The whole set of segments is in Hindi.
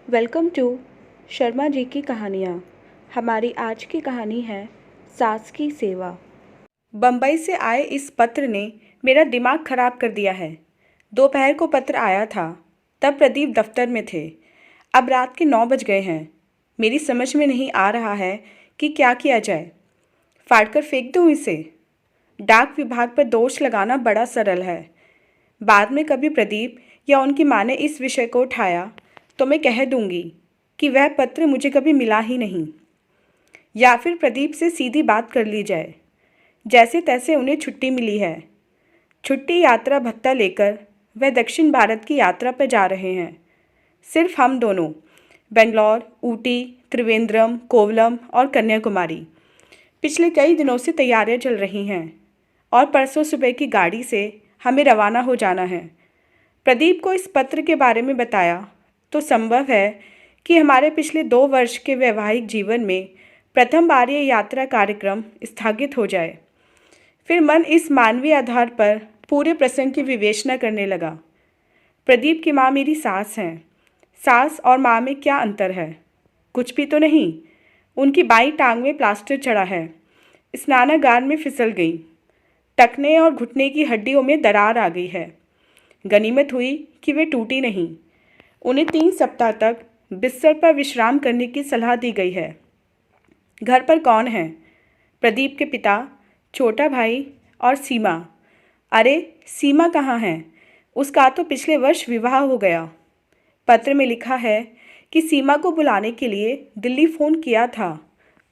वेलकम टू शर्मा जी की कहानियाँ। हमारी आज की कहानी है सास की सेवा। बम्बई से आए इस पत्र ने मेरा दिमाग खराब कर दिया है। दोपहर को पत्र आया था, तब प्रदीप दफ्तर में थे। अब रात के 9 बज गए हैं। मेरी समझ में नहीं आ रहा है कि क्या किया जाए। फाड़कर फेंक दूँ इसे? डाक विभाग पर दोष लगाना बड़ा सरल है। बाद में कभी प्रदीप या उनकी माँ ने इस विषय को उठाया तो मैं कह दूंगी कि वह पत्र मुझे कभी मिला ही नहीं। या फिर प्रदीप से सीधी बात कर ली जाए। जैसे तैसे उन्हें छुट्टी मिली है। छुट्टी यात्रा भत्ता लेकर वह दक्षिण भारत की यात्रा पर जा रहे हैं। सिर्फ हम दोनों, बेंगलोर, ऊटी, त्रिवेंद्रम, कोवलम और कन्याकुमारी। पिछले कई दिनों से तैयारियां चल रही हैं और परसों सुबह की गाड़ी से हमें रवाना हो जाना है। प्रदीप को इस पत्र के बारे में बताया तो संभव है कि हमारे पिछले 2 वर्ष के वैवाहिक जीवन में प्रथम बार ये यात्रा कार्यक्रम स्थगित हो जाए। फिर मन इस मानवीय आधार पर पूरे प्रसंग की विवेचना करने लगा। प्रदीप की माँ मेरी सास हैं। सास और माँ में क्या अंतर है? कुछ भी तो नहीं। उनकी बाईं टांग में प्लास्टर चढ़ा है। स्नानागार में फिसल गई। टखने और घुटने की हड्डियों में दरार आ गई है। गनीमत हुई कि वे टूटी नहीं। उन्हें 3 सप्ताह तक बिस्तर पर विश्राम करने की सलाह दी गई है। घर पर कौन है? प्रदीप के पिता, छोटा भाई और सीमा। अरे, सीमा कहाँ है? उसका तो पिछले वर्ष विवाह हो गया। पत्र में लिखा है कि सीमा को बुलाने के लिए दिल्ली फ़ोन किया था,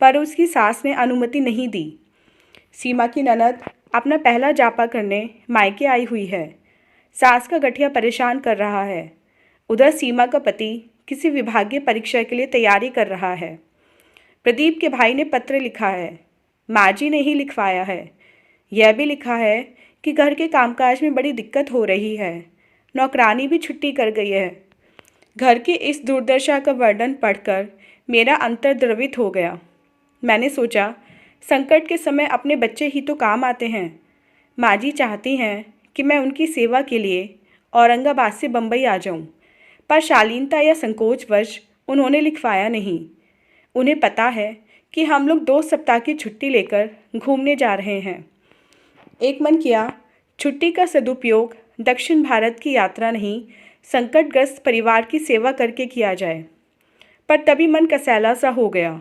पर उसकी सास ने अनुमति नहीं दी। सीमा की ननद अपना पहला जापा करने मायके आई हुई है। सास का गठिया परेशान कर रहा है। उधर सीमा का पति किसी विभागीय परीक्षा के लिए तैयारी कर रहा है। प्रदीप के भाई ने पत्र लिखा है। माँ जी ने ही लिखवाया है। यह भी लिखा है कि घर के कामकाज में बड़ी दिक्कत हो रही है। नौकरानी भी छुट्टी कर गई है। घर की इस दुर्दशा का वर्णन पढ़कर मेरा अंतर द्रवित हो गया। मैंने सोचा, संकट के समय अपने बच्चे ही तो काम आते हैं। माँ जी चाहती हैं कि मैं उनकी सेवा के लिए औरंगाबाद से बम्बई आ जाऊं, पर शालीनता या संकोचवश उन्होंने लिखवाया नहीं। उन्हें पता है कि हम लोग 2 सप्ताह की छुट्टी लेकर घूमने जा रहे हैं। एक मन किया छुट्टी का सदुपयोग दक्षिण भारत की यात्रा नहीं, संकटग्रस्त परिवार की सेवा करके किया जाए। पर तभी मन कसैला सा हो गया।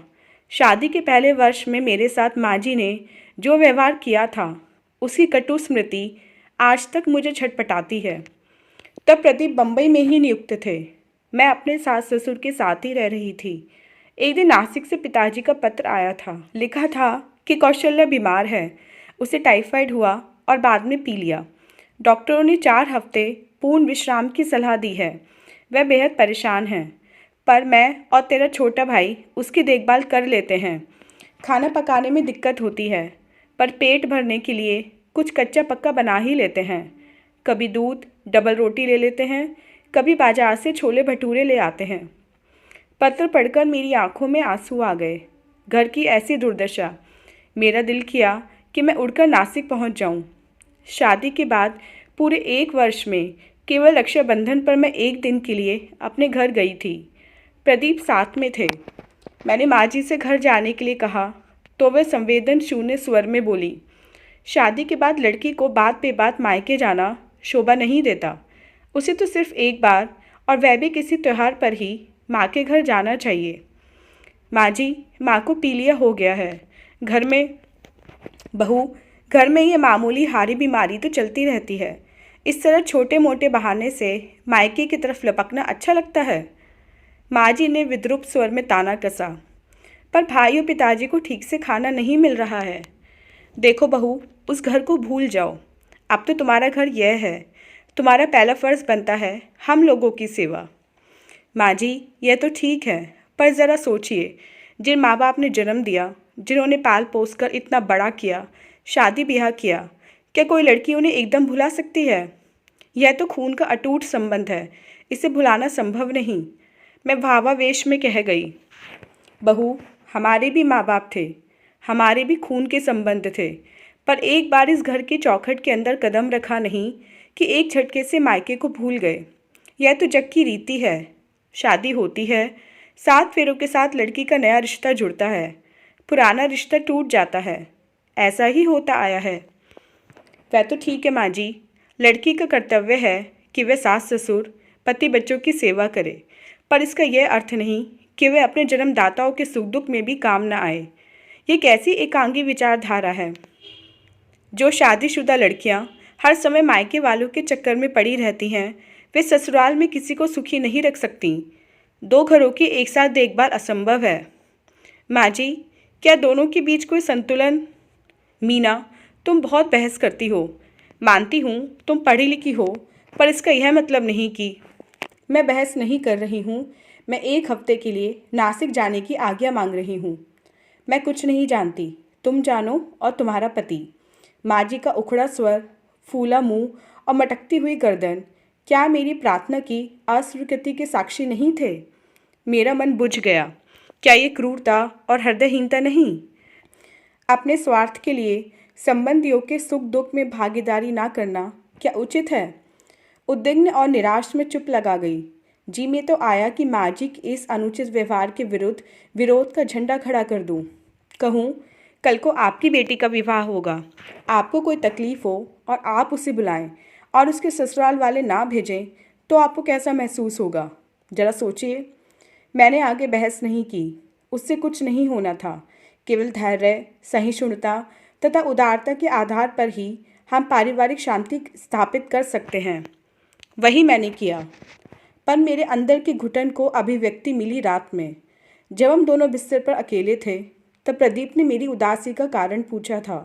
शादी के पहले वर्ष में मेरे साथ माँ जी ने जो व्यवहार किया था, उसकी कटु स्मृति आज तक मुझे छटपटाती है। तब प्रदीप बम्बई में ही नियुक्त थे। मैं अपने सास ससुर के साथ ही रह रही थी। एक दिन नासिक से पिताजी का पत्र आया था। लिखा था कि कौशल्या बीमार है, उसे टाइफाइड हुआ और बाद में पी लिया। डॉक्टरों ने 4 हफ्ते पूर्ण विश्राम की सलाह दी है। वह बेहद परेशान है, पर मैं और तेरा छोटा भाई उसकी देखभाल कर लेते हैं। खाना पकाने में दिक्कत होती है, पर पेट भरने के लिए कुछ कच्चा पक्का बना ही लेते हैं। कभी दूध, डबल रोटी ले लेते हैं, कभी बाजार से छोले भटूरे ले आते हैं। पत्र पढ़कर मेरी आंखों में आंसू आ गए। घर की ऐसी दुर्दशा। मेरा दिल किया कि मैं उड़कर नासिक पहुंच जाऊं। शादी के बाद पूरे 1 वर्ष में केवल रक्षाबंधन पर मैं 1 दिन के लिए अपने घर गई थी। प्रदीप साथ में थे। मैंने माँ जी से घर जाने के लिए कहा तो वह संवेदन शून्य स्वर में बोली, शादी के बाद लड़की को बात पे बात मायके जाना शोभा नहीं देता। उसे तो सिर्फ एक बार, और वह भी किसी त्यौहार पर ही, माँ के घर जाना चाहिए। माँ जी, माँ को पीलिया हो गया है। घर में ये मामूली हारी बीमारी तो चलती रहती है। इस तरह छोटे मोटे बहाने से मायके की तरफ लपकना अच्छा लगता है। माँ जी ने विद्रूप स्वर में ताना कसा। पर भाई और पिताजी को ठीक से खाना नहीं मिल रहा है। देखो बहू, उस घर को भूल जाओ। अब तो तुम्हारा घर यह है। तुम्हारा पहला फ़र्ज़ बनता है हम लोगों की सेवा। माँ जी, यह तो ठीक है, पर ज़रा सोचिए, जिन माँ बाप ने जन्म दिया, जिन्होंने पाल पोस कर इतना बड़ा किया, शादी ब्याह किया, क्या कोई लड़की उन्हें एकदम भुला सकती है? यह तो खून का अटूट संबंध है। इसे भुलाना संभव नहीं। मैं भावावेश में कह गई, बहू, हमारे भी माँ बाप थे, हमारे भी खून के संबंध थे, पर एक बार इस घर की चौखट के अंदर कदम रखा नहीं कि एक झटके से मायके को भूल गए। यह तो जग की रीति है। शादी होती है, 7 फेरों के साथ लड़की का नया रिश्ता जुड़ता है, पुराना रिश्ता टूट जाता है। ऐसा ही होता आया है। वह तो ठीक है माँ जी, लड़की का कर्तव्य है कि वह सास ससुर पति बच्चों की सेवा करे, पर इसका यह अर्थ नहीं कि वह अपने जन्मदाताओं के सुख दुख में भी काम न आए। ये कैसी एकांगी विचारधारा है। जो शादीशुदा लड़कियां हर समय मायके वालों के चक्कर में पड़ी रहती हैं, वे ससुराल में किसी को सुखी नहीं रख सकती। 2 घरों की एक साथ देखभाल असंभव है। माँ जी, क्या दोनों के बीच कोई संतुलन? मीना, तुम बहुत बहस करती हो। मानती हूँ तुम पढ़ी लिखी हो, पर इसका यह मतलब नहीं कि मैं बहस नहीं कर रही हूँ। मैं 1 हफ्ते के लिए नासिक जाने की आज्ञा मांग रही हूँ। मैं कुछ नहीं जानती, तुम जानो और तुम्हारा पति। माँ जी का उखड़ा स्वर, फूला मुंह और मटकती हुई गर्दन क्या मेरी प्रार्थना की अस्वीकृति के साक्षी नहीं थे? मेरा मन बुझ गया। क्या ये क्रूरता और हृदयहीनता नहीं? अपने स्वार्थ के लिए संबंधियों के सुख दुख में भागीदारी ना करना क्या उचित है? उद्विग्न और निराश में चुप लगा गई। जी में तो आया कि माँ जी के इस अनुचित व्यवहार के विरुद्ध विरोध का झंडा खड़ा कर दूं। कहूँ, कल को आपकी बेटी का विवाह होगा, आपको कोई तकलीफ़ हो और आप उसे बुलाएं और उसके ससुराल वाले ना भेजें, तो आपको कैसा महसूस होगा? ज़रा सोचिए। मैंने आगे बहस नहीं की। उससे कुछ नहीं होना था। केवल धैर्य, सहिष्णुता तथा उदारता के आधार पर ही हम पारिवारिक शांति स्थापित कर सकते हैं। वही मैंने किया। पर मेरे अंदर की घुटन को अभिव्यक्ति मिली रात में। जब हम दोनों बिस्तर पर अकेले थे, तब प्रदीप ने मेरी उदासी का कारण पूछा था।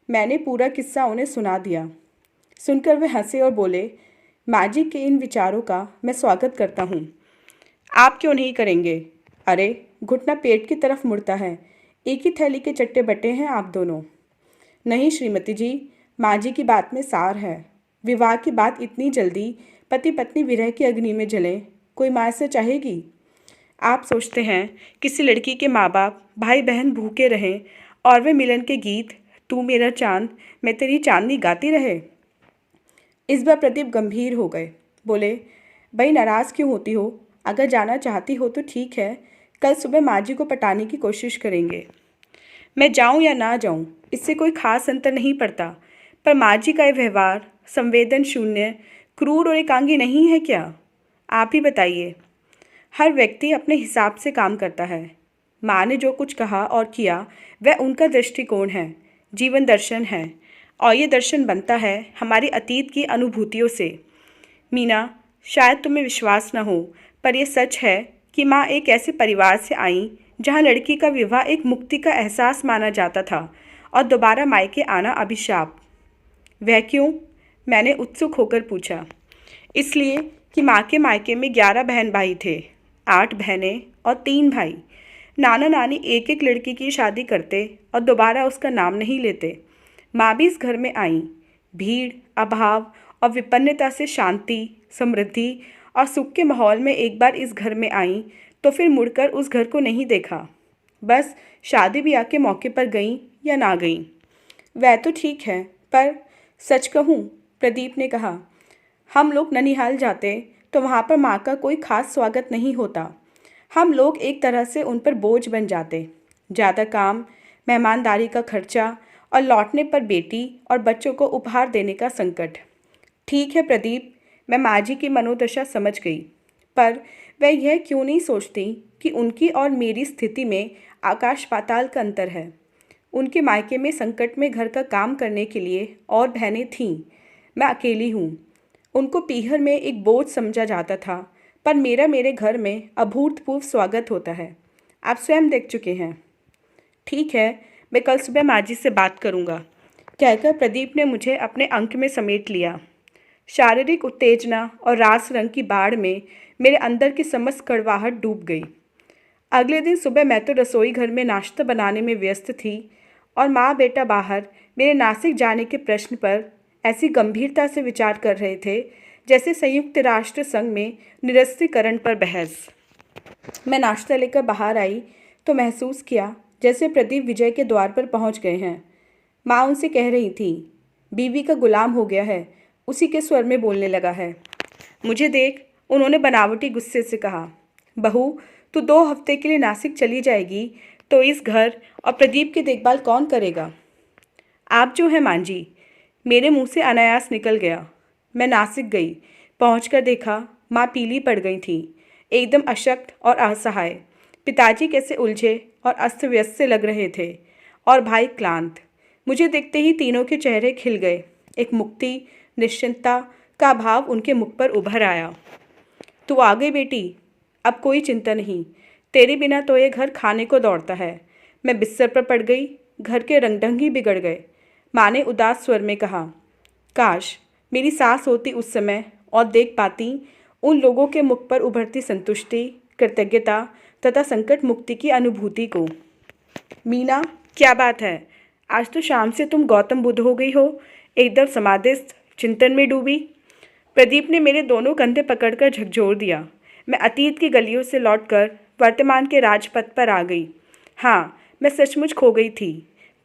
मैंने पूरा किस्सा उन्हें सुना दिया। सुनकर वे हंसे और बोले, माँ जी के इन विचारों का मैं स्वागत करता हूँ। आप क्यों नहीं करेंगे? अरे, घुटना पेट की तरफ मुड़ता है। एक ही थैली के चट्टे बट्टे हैं आप दोनों। नहीं श्रीमती जी, माँ जी की बात में सार है। विवाह की बात इतनी जल्दी पति पत्नी विरह की अग्नि में जले, कोई माँ ऐसे चाहेगी? आप सोचते हैं किसी लड़की के माँ बाप भाई बहन भूखे रहें और वे मिलन के गीत तू मेरा चांद मैं तेरी चांदनी गाती रहे? इस बार प्रदीप गंभीर हो गए। बोले, भाई नाराज़ क्यों होती हो? अगर जाना चाहती हो तो ठीक है, कल सुबह माँ जी को पटाने की कोशिश करेंगे। मैं जाऊँ या ना जाऊँ, इससे कोई खास अंतर नहीं पड़ता, पर माँ जी का ये व्यवहार संवेदन शून्य, क्रूर और एकांगी नहीं है क्या? आप ही बताइए। हर व्यक्ति अपने हिसाब से काम करता है। माँ ने जो कुछ कहा और किया वह उनका दृष्टिकोण है, जीवन दर्शन है, और ये दर्शन बनता है हमारी अतीत की अनुभूतियों से। मीना, शायद तुम्हें विश्वास न हो, पर यह सच है कि माँ एक ऐसे परिवार से आई जहाँ लड़की का विवाह एक मुक्ति का एहसास माना जाता था और दोबारा मायके आना अभिशाप। वह क्यों? मैंने उत्सुक होकर पूछा। इसलिए कि माँ के मायके में 11 बहन भाई थे, 8 बहनें और 3 भाई। नाना नानी एक एक लड़की की शादी करते और दोबारा उसका नाम नहीं लेते। माँ भी इस घर में आई। भीड़, अभाव और विपन्नता से शांति, समृद्धि और सुख के माहौल में एक बार इस घर में आई तो फिर मुड़कर उस घर को नहीं देखा। बस शादी ब्याह के मौके पर गई या ना गई। वह तो ठीक है, पर सच कहूँ, प्रदीप ने कहा, हम लोग ननिहाल जाते तो वहाँ पर माँ का कोई खास स्वागत नहीं होता। हम लोग एक तरह से उन पर बोझ बन जाते। ज़्यादा काम, मेहमानदारी का खर्चा और लौटने पर बेटी और बच्चों को उपहार देने का संकट। ठीक है प्रदीप, मैं माँ जी की मनोदशा समझ गई, पर वह यह क्यों नहीं सोचती कि उनकी और मेरी स्थिति में आकाश पाताल का अंतर है। उनके मायके में संकट में घर का काम करने के लिए और बहनें थीं, मैं अकेली हूँ। उनको पीहर में एक बोझ समझा जाता था, पर मेरे घर में अभूतपूर्व स्वागत होता है। आप स्वयं देख चुके हैं। ठीक है, मैं कल सुबह माँ जी से बात करूँगा, कहकर प्रदीप ने मुझे अपने अंक में समेट लिया। शारीरिक उत्तेजना और रास रंग की बाढ़ में मेरे अंदर की समस्त कड़वाहट डूब गई। अगले दिन सुबह मैं तो रसोई घर में नाश्ता बनाने में व्यस्त थी और माँ बेटा बाहर मेरे नासिक जाने के प्रश्न पर ऐसी गंभीरता से विचार कर रहे थे जैसे संयुक्त राष्ट्र संघ में निरस्त्रीकरण पर बहस। मैं नाश्ता लेकर बाहर आई तो महसूस किया जैसे प्रदीप विजय के द्वार पर पहुंच गए हैं। माँ उनसे कह रही थी, बीवी का गुलाम हो गया है, उसी के स्वर में बोलने लगा है। मुझे देख उन्होंने बनावटी गुस्से से कहा, बहू, तू 2 हफ्ते के लिए नासिक चली जाएगी तो इस घर और प्रदीप की देखभाल कौन करेगा? आप जो हैं मां जी। मेरे मुंह से अनायास निकल गया। मैं नासिक गई। पहुंचकर देखा माँ पीली पड़ गई थी, एकदम अशक्त और असहाय। पिताजी कैसे उलझे और अस्त व्यस्त से लग रहे थे, और भाई क्लांत। मुझे देखते ही तीनों के चेहरे खिल गए। एक मुक्ति, निश्चिंतता का भाव उनके मुख पर उभर आया। तू आ गई बेटी, अब कोई चिंता नहीं। तेरे बिना तो ये घर खाने को दौड़ता है। मैं बिस्तर पर पड़ गई। घर के रंग-ढंग ही बिगड़ गए। माँ ने उदास स्वर में कहा, काश मेरी सास होती उस समय और देख पाती उन लोगों के मुख पर उभरती संतुष्टि, कृतज्ञता तथा संकट मुक्ति की अनुभूति को। मीना, क्या बात है? आज तो शाम से तुम गौतम बुद्ध हो गई हो, एकदम समाधिस्थ, चिंतन में डूबी। प्रदीप ने मेरे दोनों कंधे पकड़कर झकझोर दिया। मैं अतीत की गलियों से लौटकर वर्तमान के राजपथ पर आ गई। हाँ, मैं सचमुच खो गई थी।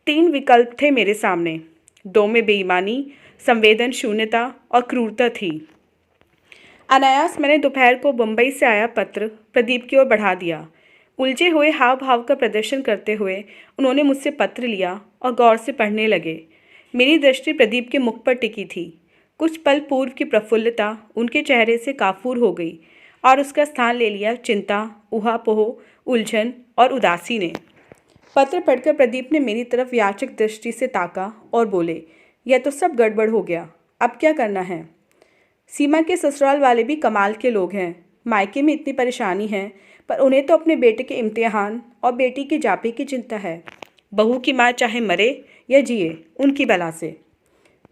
3 विकल्प थे मेरे सामने। 2 में बेईमानी, संवेदन शून्यता और क्रूरता थी। अनायास मैंने दोपहर को बम्बई से आया पत्र प्रदीप की ओर बढ़ा दिया। उलझे हुए हाव भाव का प्रदर्शन करते हुए उन्होंने मुझसे पत्र लिया और गौर से पढ़ने लगे। मेरी दृष्टि प्रदीप के मुख पर टिकी थी। कुछ पल पूर्व की प्रफुल्लता उनके चेहरे से काफूर हो गई और उसका स्थान ले लिया चिंता, ऊहापोह, उलझन और उदासी ने। पत्र पढ़कर प्रदीप ने मेरी तरफ याचक दृष्टि से ताका और बोले, यह तो सब गड़बड़ हो गया, अब क्या करना है? सीमा के ससुराल वाले भी कमाल के लोग हैं। मायके में इतनी परेशानी है, पर उन्हें तो अपने बेटे के इम्तिहान और बेटी के जापे की चिंता है। बहू की माँ चाहे मरे या जिए, उनकी बला से।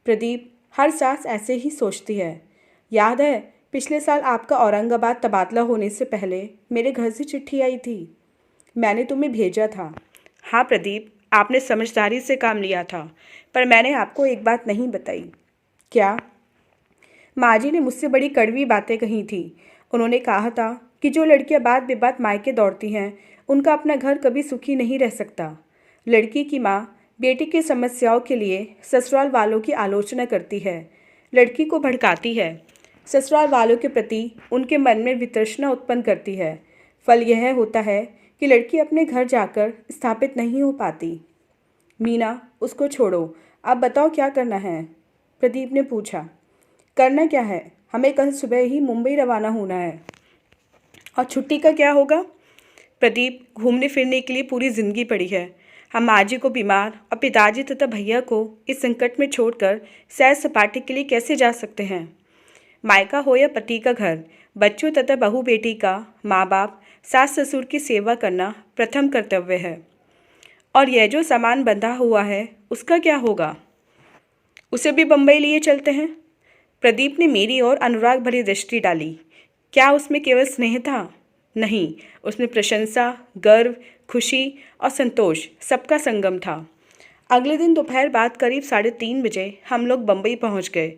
प्रदीप, हर सास ऐसे ही सोचती है। याद है, पिछले साल आपका औरंगाबाद तबादला होने से पहले मेरे घर से चिट्ठी आई थी। मैंने तुम्हें भेजा था। हाँ प्रदीप, आपने समझदारी से काम लिया था, पर मैंने आपको एक बात नहीं बताई। क्या? माँ जी ने मुझसे बड़ी कड़वी बातें कही थी। उन्होंने कहा था कि जो लड़कियां बात बेबात मायके दौड़ती हैं, उनका अपना घर कभी सुखी नहीं रह सकता। लड़की की माँ बेटी की समस्याओं के लिए ससुराल वालों की आलोचना करती है, लड़की को भड़काती है, ससुराल वालों के प्रति उनके मन में वितृष्णा उत्पन्न करती है। फल यह होता है कि लड़की अपने घर जाकर स्थापित नहीं हो पाती। मीना, उसको छोड़ो, अब बताओ क्या करना है? प्रदीप ने पूछा। करना क्या है? हमें कल सुबह ही मुंबई रवाना होना है। और छुट्टी का क्या होगा? प्रदीप, घूमने फिरने के लिए पूरी जिंदगी पड़ी है। हम माँ जी को बीमार और पिताजी तथा भैया को इस संकट में छोड़कर सैर सपाटे के लिए कैसे जा सकते हैं? मायका हो या पति का घर, बच्चों तथा बहू बेटी का माँ बाप सास ससुर की सेवा करना प्रथम कर्तव्य है। और यह जो सामान बंधा हुआ है, उसका क्या होगा? उसे भी बम्बई लिए चलते हैं। प्रदीप ने मेरी ओर अनुराग भरी दृष्टि डाली। क्या उसमें केवल स्नेह था? नहीं, उसमें प्रशंसा, गर्व, खुशी और संतोष सबका संगम था। अगले दिन दोपहर बाद करीब 3:30 बजे हम लोग बम्बई पहुंच गए।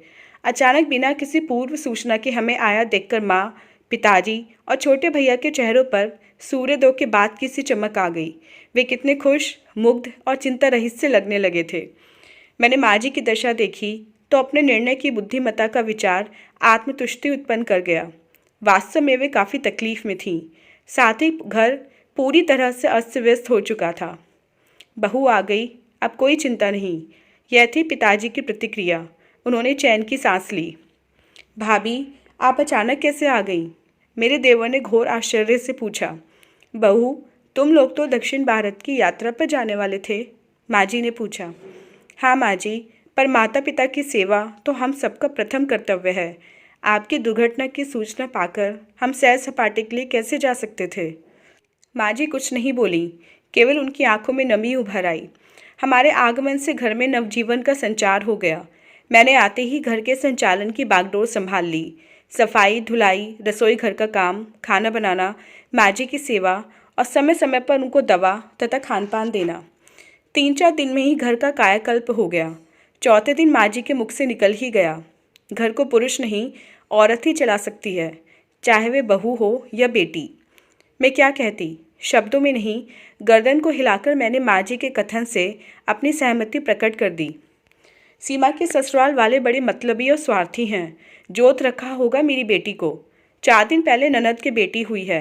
अचानक बिना किसी पूर्व सूचना के हमें आया देखकर माँ, पिताजी और छोटे भैया के चेहरों पर सूर्योदय के बाद की सी चमक आ गई। वे कितने खुश, मुग्ध और चिंता रहित से लगने लगे थे। मैंने माँ जी की दशा देखी तो अपने निर्णय की बुद्धिमत्ता का विचार आत्मतुष्टि उत्पन्न कर गया। वास्तव में वे काफ़ी तकलीफ में थीं। साथ ही घर पूरी तरह से अस्त व्यस्त हो चुका था। बहू आ गई, अब कोई चिंता नहीं। यह थी पिताजी की प्रतिक्रिया। उन्होंने चैन की सांस ली। भाभी, आप अचानक कैसे आ गई? मेरे देवर ने घोर आश्चर्य से पूछा। बहू, तुम लोग तो दक्षिण भारत की यात्रा पर जाने वाले थे, माँ जी ने पूछा। हाँ माँ जी, पर माता पिता की सेवा तो हम सबका प्रथम कर्तव्य है। आपकी दुर्घटना की सूचना पाकर हम सैर सपाटे के लिए कैसे जा सकते थे? माँ जी कुछ नहीं बोली, केवल उनकी आंखों में नमी उभर आई। हमारे आगमन से घर में नवजीवन का संचार हो गया। मैंने आते ही घर के संचालन की बागडोर संभाल ली। सफाई, धुलाई, रसोई घर का काम, खाना बनाना, माँ जी की सेवा और समय समय पर उनको दवा तथा खान पान देना। 3-4 दिन में ही घर का कायाकल्प हो गया। चौथे दिन माँ जी के मुख से निकल ही गया, घर को पुरुष नहीं औरत ही चला सकती है, चाहे वे बहू हो या बेटी। मैं क्या कहती? शब्दों में नहीं, गर्दन को हिलाकर मैंने माँ जी के कथन से अपनी सहमति प्रकट कर दी। सीमा के ससुराल वाले बड़े मतलबी और स्वार्थी हैं। जोत रखा होगा मेरी बेटी को। 4 दिन पहले ननद की बेटी हुई है।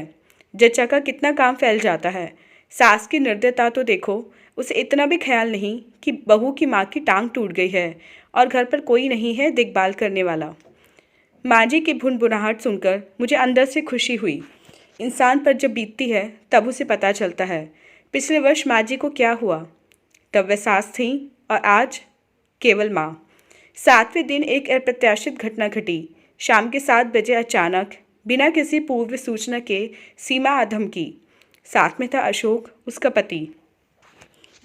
जच्चा का कितना काम फैल जाता है। सास की निर्दयता तो देखो, उसे इतना भी ख्याल नहीं कि बहू की माँ की टांग टूट गई है और घर पर कोई नहीं है देखभाल करने वाला। माँ जी की भुनभुनाहट सुनकर मुझे अंदर से खुशी हुई। इंसान पर जब बीतती है तब उसे पता चलता है पिछले वर्ष माँ जी को क्या हुआ। तब वे सास थीं और आज केवल माँ। 7वें दिन एक अप्रत्याशित घटना घटी। शाम के 7 बजे अचानक बिना किसी पूर्व सूचना के सीमा आ धमकी। साथ में था अशोक, उसका पति।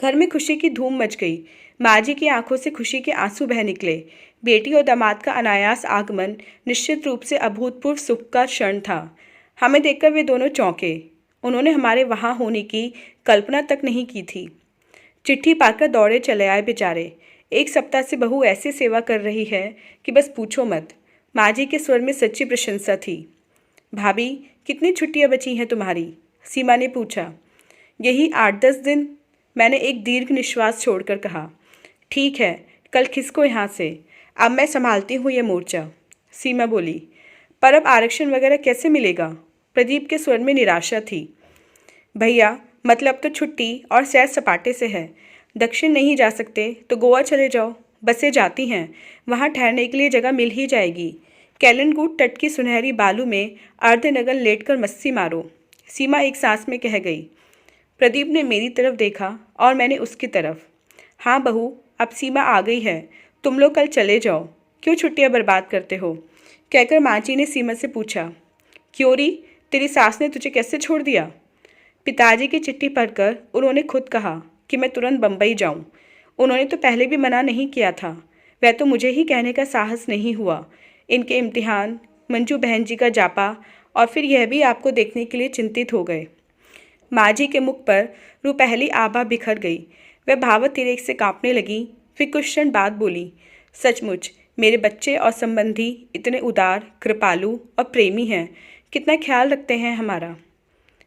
घर में खुशी की धूम मच गई। माँ जी की आंखों से खुशी के आंसू बह निकले। बेटी और दामाद का अनायास आगमन निश्चित रूप से अभूतपूर्व सुख का क्षण था। हमें देखकर वे दोनों चौंके। उन्होंने हमारे वहाँ होने की कल्पना तक नहीं की थी। चिट्ठी पाकर दौड़े चले आए बेचारे। 1 सप्ताह से बहू ऐसी सेवा कर रही है कि बस पूछो मत। माँ जी के स्वर में सच्ची प्रशंसा थी। भाभी, कितनी छुट्टियाँ बची हैं तुम्हारी? सीमा ने पूछा। यही 8-10 दिन, मैंने एक दीर्घ निश्वास छोड़कर कहा। ठीक है, कल खिसको यहाँ से, अब मैं संभालती हूँ ये मोर्चा। सीमा बोली। पर अब आरक्षण वगैरह कैसे मिलेगा? प्रदीप के स्वर में निराशा थी। भैया, मतलब तो छुट्टी और सैर सपाटे से है। दक्षिण नहीं जा सकते तो गोवा चले जाओ, बसें जाती हैं, वहाँ ठहरने के लिए जगह मिल ही जाएगी। कैलनगूड तट की सुनहरी बालू में अर्धनग्न लेटकर मस्ती मारो, सीमा एक सांस में कह गई। प्रदीप ने मेरी तरफ देखा और मैंने उसकी तरफ। हाँ बहू, अब सीमा आ गई है, तुम लोग कल चले जाओ, क्यों छुट्टियाँ बर्बाद करते हो? कहकर माँ जी ने सीमा से पूछा। क्यों री, तेरी सास ने तुझे कैसे छोड़ दिया? पिताजी की चिट्ठी पढ़कर उन्होंने खुद कहा कि मैं तुरंत बम्बई जाऊं। उन्होंने तो पहले भी मना नहीं किया था, वह तो मुझे ही कहने का साहस नहीं हुआ। इनके इम्तिहान, मंजू बहन जी का जापा और फिर यह भी आपको देखने के लिए चिंतित हो गए। माँ जी के मुख पर रूपहली आभा बिखर गई। वह भावातिरेक से कांपने लगी। फिर कुछ क्षण बाद बोली। सचमुच मेरे बच्चे और संबंधी इतने उदार, कृपालु और प्रेमी हैं, कितना ख्याल रखते हैं हमारा।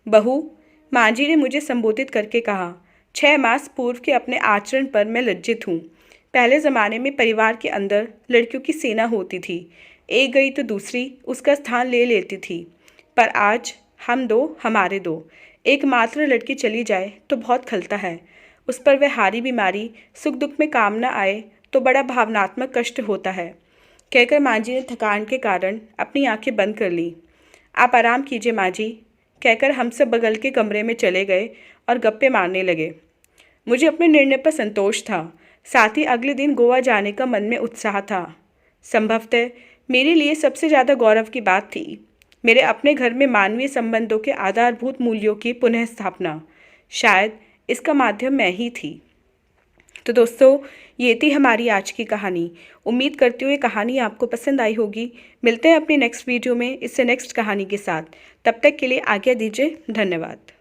बहू, माँ जी ने मुझे संबोधित करके कहा। 6 मास पूर्व के अपने आचरण पर मैं लज्जित हूँ। पहले ज़माने में परिवार के अंदर लड़कियों की सेना होती थी, एक गई तो दूसरी उसका स्थान ले लेती थी। पर आज हम दो, हमारे दो, एकमात्र लड़की चली जाए तो बहुत खलता है। उस पर वह हारी बीमारी सुख दुख में काम न आए तो बड़ा भावनात्मक कष्ट होता है। कहकर माँ जी ने थकान के कारण अपनी आंखें बंद कर ली। आप आराम कीजिए माँ जी, कहकर हम सब बगल के कमरे में चले गए और गप्पे मारने लगे। मुझे अपने निर्णय पर संतोष था, साथ ही अगले दिन गोवा जाने का मन में उत्साह था। संभवतः मेरे लिए सबसे ज़्यादा गौरव की बात थी मेरे अपने घर में मानवीय संबंधों के आधारभूत मूल्यों की पुनः स्थापना। शायद इसका माध्यम मैं ही थी। तो दोस्तों, ये थी हमारी आज की कहानी। उम्मीद करती हूँ ये कहानी आपको पसंद आई होगी। मिलते हैं अपनी नेक्स्ट वीडियो में इससे नेक्स्ट कहानी के साथ। तब तक के लिए आज्ञा दीजिए। धन्यवाद।